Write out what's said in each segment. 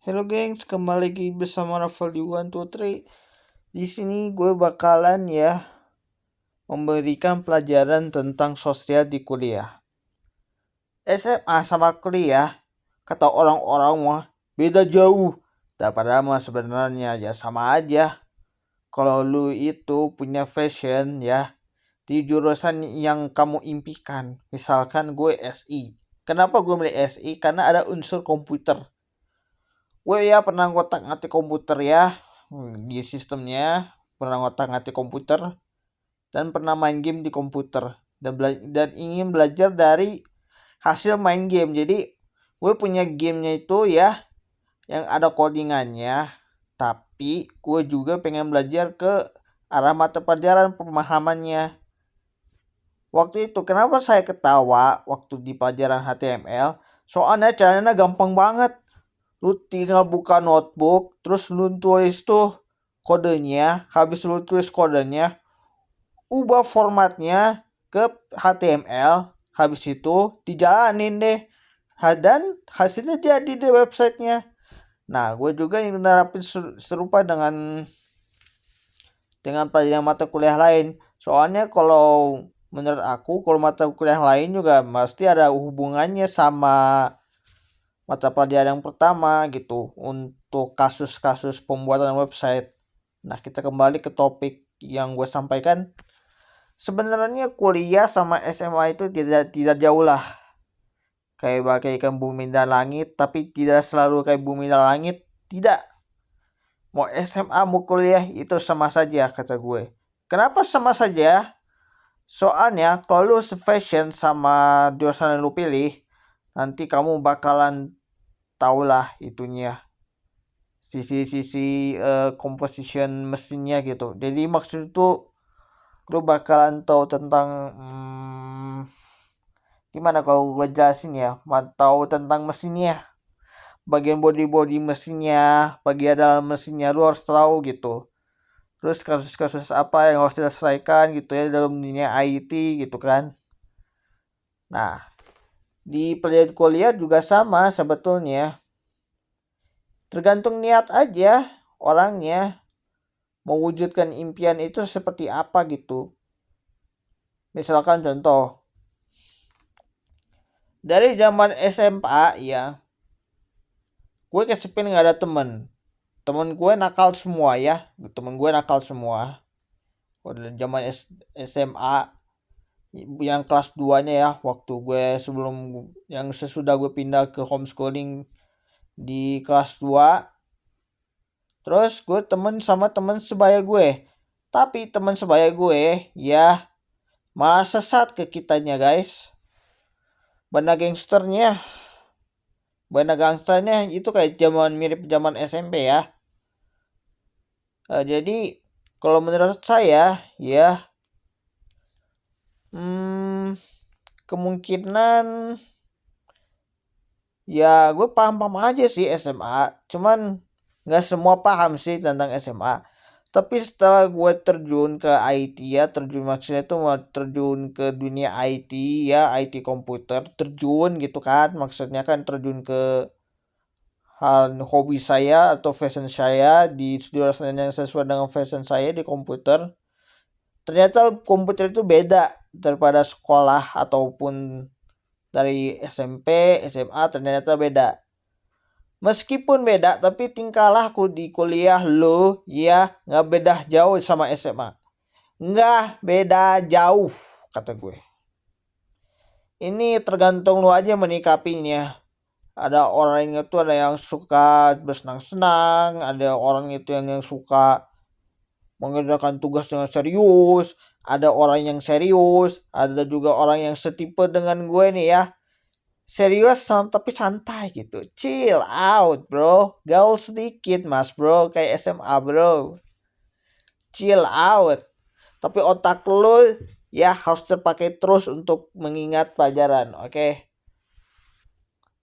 Hello gengs, kembali lagi bersama Rafael di 123. Di sini gue bakalan memberikan pelajaran tentang sosial di kuliah. SMA sama kuliah, kata orang-orang mah beda jauh. Padahal mah sebenarnya ya sama aja. Kalau lu itu punya fashion di jurusan yang kamu impikan. Misalkan gue SI. Kenapa gue milih SI? Karena ada unsur komputer. Gue pernah ngotak-ngatik komputer di sistemnya, pernah ngotak-ngatik komputer dan pernah main game di komputer dan ingin belajar dari hasil main game. Jadi gue punya gamenya itu yang ada codingannya, tapi gue juga pengen belajar ke arah mata pelajaran pemahamannya. Waktu itu kenapa saya ketawa waktu di pelajaran HTML? Soalnya caranya gampang banget. Lu tinggal buka notebook, terus lu tulis tuh kodenya, habis lu tulis kodenya, ubah formatnya ke HTML, habis itu dijalanin deh, dan hasilnya jadi deh websitenya. Nah, gue juga yang nerapin serupa dengan pelajaran mata kuliah lain. Soalnya kalau menurut aku, kalau mata kuliah lain juga pasti ada hubungannya sama mata pelajaran yang pertama gitu untuk kasus-kasus pembuatan website. Nah, kita kembali ke topik yang gue sampaikan. Sebenarnya kuliah sama SMA itu tidak jauh lah. Kayak bagaikan bumi dan langit, tapi tidak selalu kayak bumi dan langit. Tidak. Mau SMA mau kuliah itu sama saja kata gue. Kenapa sama saja? Soalnya kalau lu fashion sama jurusan yang lu pilih, nanti kamu bakalan tahulah itunya sisi-sisi composition mesinnya gitu. Jadi maksud itu lu bakalan tahu tentang gimana kalau gue jelasin tahu tentang mesinnya, bagian body mesinnya, bagian dalam mesinnya lu harus tahu gitu. Terus kasus-kasus apa yang harus diselesaikan gitu dalam dunia IT gitu kan. Nah, di pelajaran kuliah juga sama sebetulnya. Tergantung niat aja orangnya mewujudkan impian itu seperti apa gitu. Misalkan contoh, dari zaman SMA gue kesepian gak ada temen. Temen gue nakal semua Udah zaman SMA yang kelas 2 nya waktu gue yang sesudah gue pindah ke homeschooling di kelas 2. Terus gue temen sama temen sebaya gue. Tapi temen sebaya gue malah sesat ke kitanya guys. Banda gangsternya itu kayak mirip zaman SMP ya. Jadi kalau menurut saya kemungkinan gue paham aja sih SMA. Cuman gak semua paham sih tentang SMA. Tapi setelah gue terjun ke IT maksudnya itu terjun ke dunia IT IT komputer, terjun gitu kan, maksudnya kan terjun ke hal hobi saya atau fashion saya di jurusan yang sesuai dengan fashion saya di komputer. Ternyata komputer itu beda daripada sekolah ataupun dari SMP, SMA ternyata beda. Meskipun beda, tapi tingkah laku di kuliah lo gak beda jauh sama SMA. Nggak beda jauh, kata gue. Ini tergantung lo aja menikapinya. Ada orang itu ada yang suka bersenang-senang, ada orang itu yang suka mengerjakan tugas dengan serius, ada orang yang serius, ada juga orang yang setipe dengan gue nih serius tapi santai gitu, chill out bro, gaul sedikit mas bro, kayak SMA bro, chill out, tapi otak lu harus terpakai terus untuk mengingat pelajaran, oke?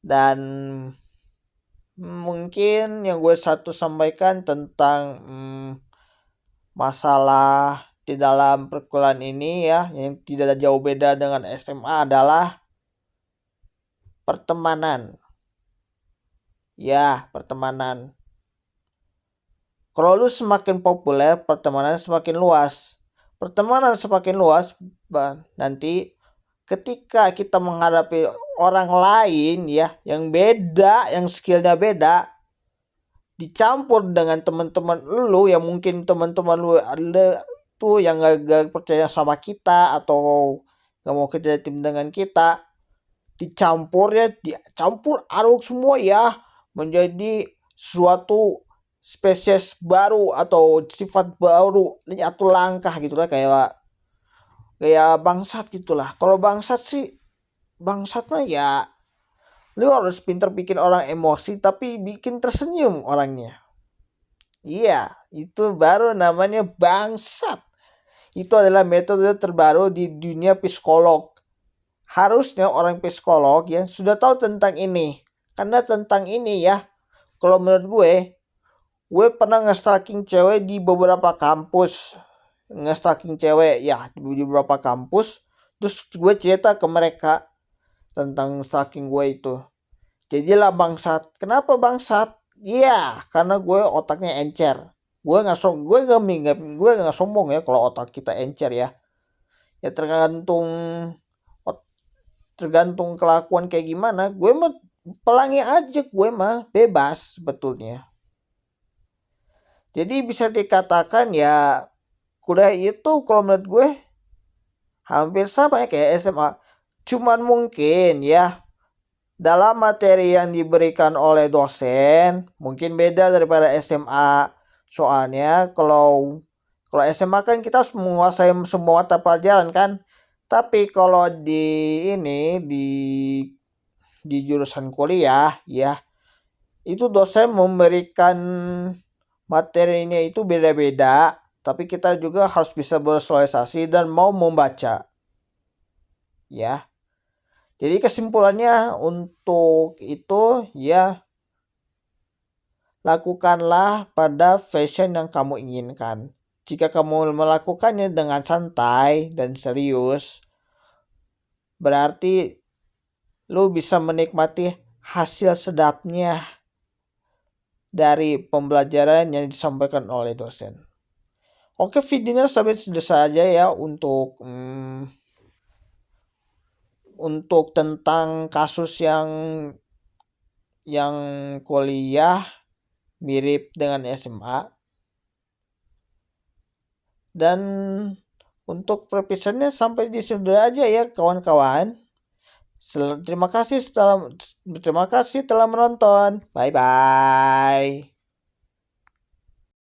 Dan mungkin yang gue sampaikan tentang masalah di dalam perkuliahan ini yang tidak jauh beda dengan SMA adalah pertemanan. Ya, pertemanan. Kalau lu semakin populer, pertemanan semakin luas. Pertemanan semakin luas, nanti ketika kita menghadapi orang lain ya, yang beda, yang skillnya beda, dicampur dengan teman-teman lu yang mungkin teman-teman lu ada tuh yang gak percaya sama kita atau gak mau kerja tim dengan kita, dicampur ya, dicampur aduk semua ya menjadi suatu spesies baru atau sifat baru atau langkah gitulah, kayak kayak bangsat gitulah. Kalau bangsat sih, bangsat mah ya lu harus pinter bikin orang emosi tapi bikin tersenyum orangnya. Iya, itu baru namanya bangsat. Itu adalah metode terbaru di dunia psikolog. Harusnya orang psikolog ya sudah tahu tentang ini. Karena tentang ini ya, kalau menurut gue pernah nge-stalking cewek di beberapa kampus. Nge-stalking cewek ya di beberapa kampus. Terus gue cerita ke mereka tentang stalking gue itu. Jadilah bangsat. Kenapa bangsat? Iya, karena gue otaknya encer. Gue nggak sombong ya kalau otak kita encer ya. Ya tergantung kelakuan kayak gimana. Gue mah pelangi aja, gue mah bebas sebetulnya. Jadi bisa dikatakan ya kuliah itu kalau menurut gue hampir sama ya kayak SMA. Cuman mungkin ya dalam materi yang diberikan oleh dosen mungkin beda daripada SMA. Soalnya kalau kalau SMA kan kita harus menguasai semua mata pelajaran kan. Tapi kalau di jurusan kuliah ya, itu dosen memberikan materinya itu beda-beda, tapi kita juga harus bisa bersosialisasi dan mau membaca ya. Jadi kesimpulannya untuk itu ya, lakukanlah pada fashion yang kamu inginkan. Jika kamu melakukannya dengan santai dan serius, berarti lu bisa menikmati hasil sedapnya dari pembelajaran yang disampaikan oleh dosen. Oke, videonya sampai saja ya untuk tentang kasus yang kuliah mirip dengan SMA. Dan untuk episode sampai di sini aja ya kawan-kawan. Terima kasih telah menonton. Bye bye.